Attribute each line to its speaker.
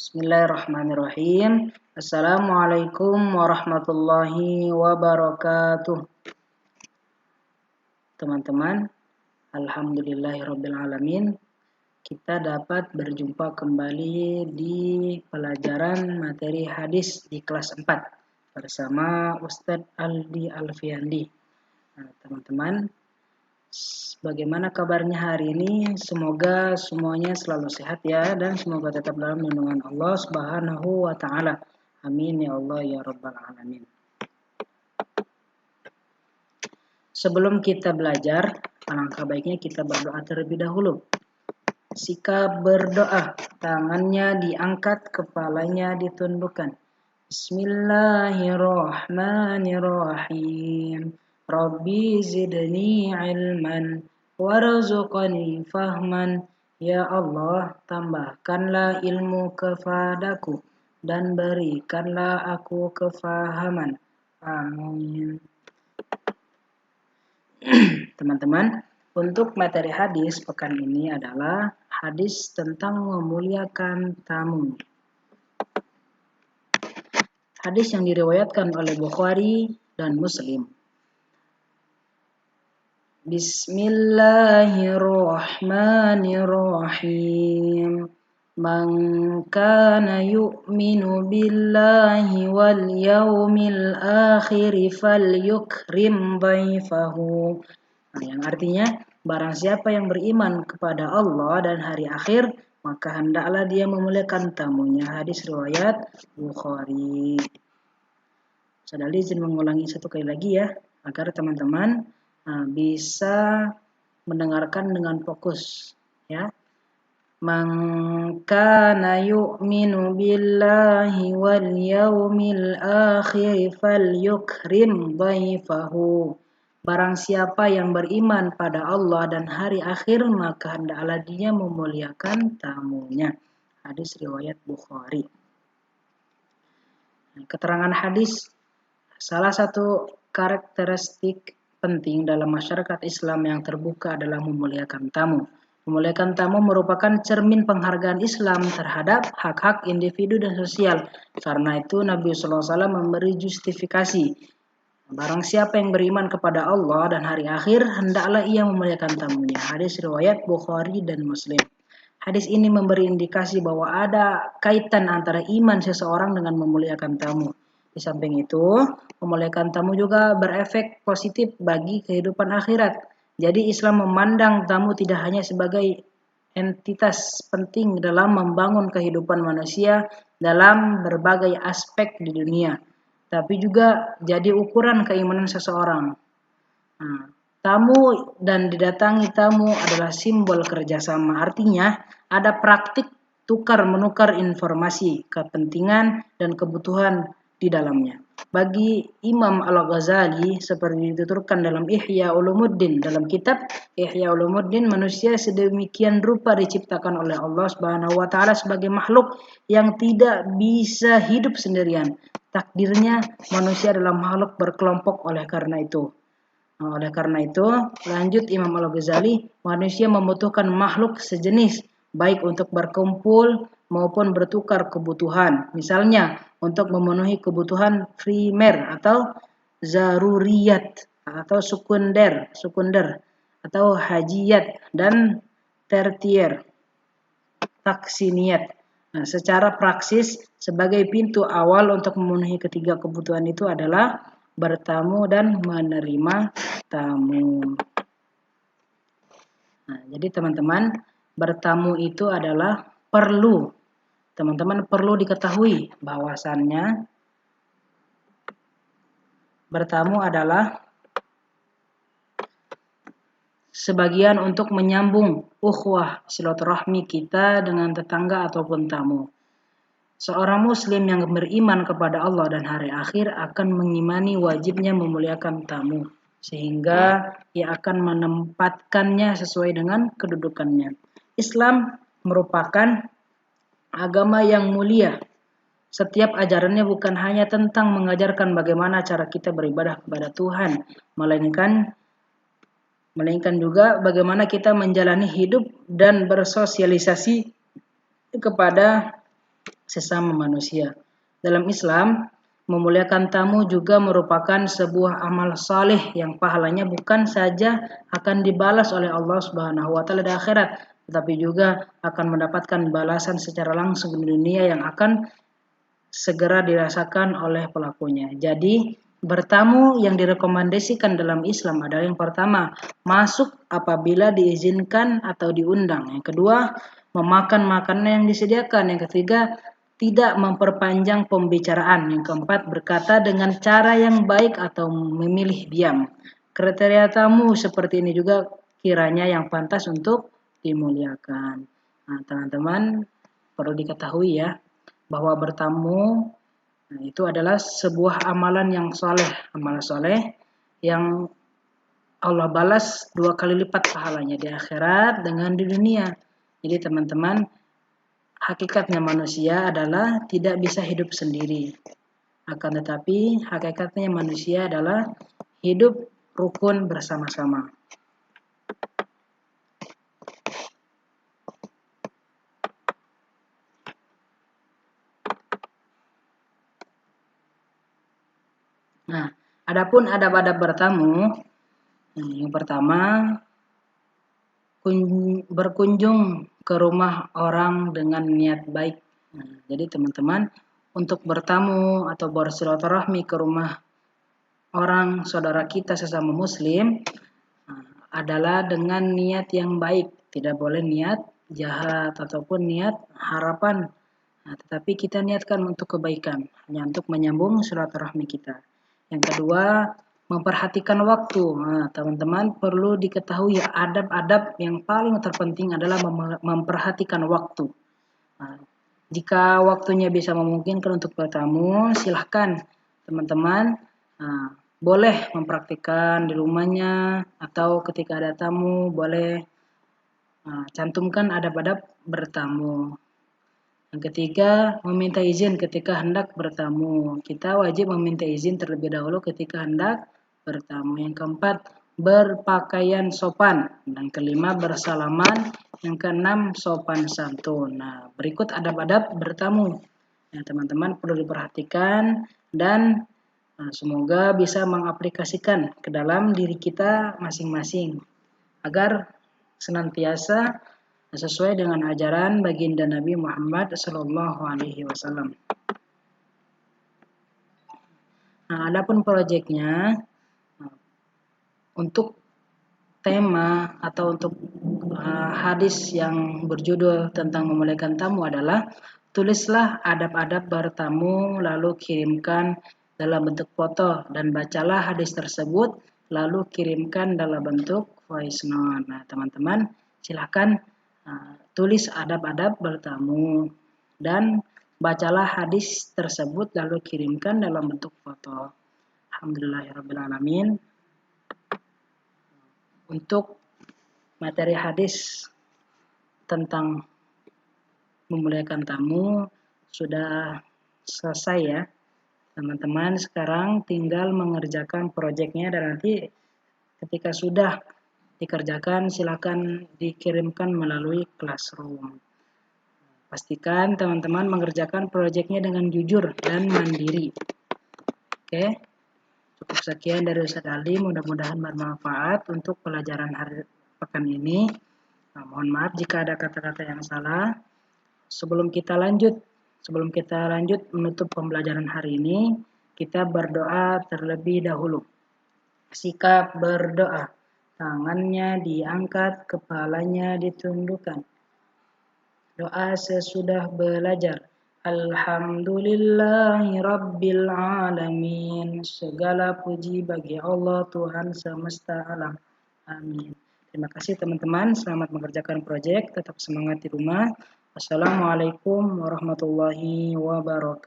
Speaker 1: Bismillahirrahmanirrahim. Assalamualaikum warahmatullahi wabarakatuh. Teman-teman, alhamdulillahirrabbilalamin. Kita dapat berjumpa kembali di pelajaran materi hadis di kelas 4 bersama Ustadz Aldi Alfiandi. Nah, teman-teman, bagaimana kabarnya hari ini? Semoga semuanya selalu sehat ya, dan semoga tetap dalam lindungan Allah Subhanahu wa Ta'ala. Amin ya Allah ya Rabbal Alamin. Sebelum kita belajar, alangkah baiknya kita berdoa terlebih dahulu. Sikap berdoa, tangannya diangkat, kepalanya ditundukkan. Bismillahirrahmanirrahim. Rabbi zidni ilman warzuqni fahman. Ya Allah, tambahkanlah ilmu kepadaku dan berikanlah aku kefahaman. Amin. Teman-teman, untuk materi hadis pekan ini adalah hadis tentang memuliakan tamu. Hadis yang diriwayatkan oleh Bukhari dan Muslim. Bismillahirrahmanirrahim. Man kana yu'minu billahi wal yawmil akhir falyukrim dhaifahu. Yang artinya, barang siapa yang beriman kepada Allah dan hari akhir, maka hendaklah dia memuliakan tamunya. Hadis riwayat Bukhari. Saya izin mengulangi satu kali lagi ya, agar teman-teman bisa mendengarkan dengan fokus ya. Man kana yu'minu billahi wal yawmil akhir falyukrim dhaifahu. Barang siapa yang beriman pada Allah dan hari akhir, maka hendaklah dia memuliakan tamunya. Hadis riwayat Bukhari. Keterangan hadis, salah satu karakteristik penting dalam masyarakat Islam yang terbuka adalah memuliakan tamu. Memuliakan tamu merupakan cermin penghargaan Islam terhadap hak-hak individu dan sosial. Karena itu Nabi SAW memberi justifikasi. Barang siapa yang beriman kepada Allah dan hari akhir, hendaklah ia memuliakan tamunya. Hadis riwayat Bukhari dan Muslim. Hadis ini memberi indikasi bahwa ada kaitan antara iman seseorang dengan memuliakan tamu. Di samping itu, memuliakan tamu juga berefek positif bagi kehidupan akhirat. Jadi Islam memandang tamu tidak hanya sebagai entitas penting dalam membangun kehidupan manusia dalam berbagai aspek di dunia, tapi juga jadi ukuran keimanan seseorang. Tamu dan didatangi tamu adalah simbol kerjasama. Artinya ada praktik tukar-menukar informasi, kepentingan, dan kebutuhan di dalamnya. Bagi Imam Al-Ghazali, seperti dituturkan dalam Ihya Ulumuddin, dalam kitab Ihya Ulumuddin, manusia sedemikian rupa diciptakan oleh Allah Subhanahu wa Ta'ala sebagai makhluk yang tidak bisa hidup sendirian. Takdirnya manusia adalah makhluk berkelompok. Oleh karena itu, lanjut Imam Al-Ghazali, manusia membutuhkan makhluk sejenis, baik untuk berkumpul maupun bertukar kebutuhan. Misalnya, untuk memenuhi kebutuhan primer atau zaruriyat, atau sekunder, atau hajiyat, dan tertier, taksiniyat. Secara praksis, sebagai pintu awal untuk memenuhi ketiga kebutuhan itu adalah bertamu dan menerima tamu. Jadi teman-teman, bertamu itu adalah perlu. Teman-teman perlu diketahui bahwasannya bertamu adalah sebagian untuk menyambung ukhuwah silaturahmi kita dengan tetangga ataupun tamu. Seorang muslim yang beriman kepada Allah dan hari akhir akan mengimani wajibnya memuliakan tamu, sehingga ia akan menempatkannya sesuai dengan kedudukannya. Islam merupakan agama yang mulia. Setiap ajarannya bukan hanya tentang mengajarkan bagaimana cara kita beribadah kepada Tuhan, melainkan juga bagaimana kita menjalani hidup dan bersosialisasi kepada sesama manusia. Dalam Islam, memuliakan tamu juga merupakan sebuah amal saleh yang pahalanya bukan saja akan dibalas oleh Allah Subhanahu wa taala di akhirat, tetapi juga akan mendapatkan balasan secara langsung di dunia yang akan segera dirasakan oleh pelakunya. Jadi, bertamu yang direkomendasikan dalam Islam adalah yang pertama, masuk apabila diizinkan atau diundang. Yang kedua, memakan makanan yang disediakan. Yang ketiga, tidak memperpanjang pembicaraan. Yang keempat, berkata dengan cara yang baik atau memilih diam. Kriteria tamu seperti ini juga kiranya yang pantas untuk dimuliakan. Nah, teman-teman perlu diketahui ya, bahwa bertamu itu adalah sebuah amalan yang soleh, amalan soleh yang Allah balas 2 kali lipat pahalanya di akhirat dengan di dunia. Jadi teman-teman, hakikatnya manusia adalah tidak bisa hidup sendiri. Akan tetapi hakikatnya manusia adalah hidup rukun bersama-sama. Nah, adapun adab-adab bertamu, yang pertama, berkunjung ke rumah orang dengan niat baik. Nah, jadi teman-teman, untuk bertamu atau bersilaturahmi ke rumah orang saudara kita sesama muslim adalah dengan niat yang baik. Tidak boleh niat jahat ataupun niat harapan. Nah, tetapi kita niatkan untuk kebaikan, hanya untuk menyambung silaturahmi kita. Yang kedua, memperhatikan waktu. Nah, teman-teman perlu diketahui adab-adab yang paling terpenting adalah memperhatikan waktu. Nah, jika waktunya bisa memungkinkan untuk bertamu, silahkan teman-teman boleh mempraktikkan di rumahnya atau ketika ada tamu boleh cantumkan adab-adab bertamu. Yang ketiga, meminta izin ketika hendak bertamu. Kita wajib meminta izin terlebih dahulu ketika hendak bertamu. Yang keempat, berpakaian sopan. Dan kelima, bersalaman. Yang keenam, sopan santun. Nah, berikut adab-adab bertamu. Nah, teman-teman perlu diperhatikan dan semoga bisa mengaplikasikan ke dalam diri kita masing-masing agar senantiasa sesuai dengan ajaran baginda Nabi Muhammad SAW. Nah, adapun proyeknya untuk tema atau untuk hadis yang berjudul tentang memuliakan tamu adalah tulislah adab-adab bertamu lalu kirimkan dalam bentuk foto dan bacalah hadis tersebut lalu kirimkan dalam bentuk voice note. Nah, teman-teman silakan tulis adab-adab bertamu dan bacalah hadis tersebut lalu kirimkan dalam bentuk foto. Alhamdulillahirrabbilalamin. Untuk materi hadis tentang memuliakan tamu sudah selesai ya teman-teman. Sekarang tinggal mengerjakan proyeknya dan nanti ketika sudah dikerjakan silakan dikirimkan melalui Classroom. Pastikan teman-teman mengerjakan proyeknya dengan jujur dan mandiri. Oke, cukup sekian dari Ustadz Ali, mudah-mudahan bermanfaat untuk pelajaran hari pekan ini. Mohon maaf jika ada kata-kata yang salah. Sebelum kita lanjut menutup pembelajaran hari ini, kita berdoa terlebih dahulu. Sikap berdoa. Tangannya diangkat, kepalanya ditundukkan. Doa sesudah belajar. Alhamdulillahi Rabbil Alamin. Segala puji bagi Allah Tuhan semesta alam. Amin. Terima kasih teman-teman. Selamat mengerjakan proyek. Tetap semangat di rumah. Wassalamualaikum warahmatullahi wabarakatuh.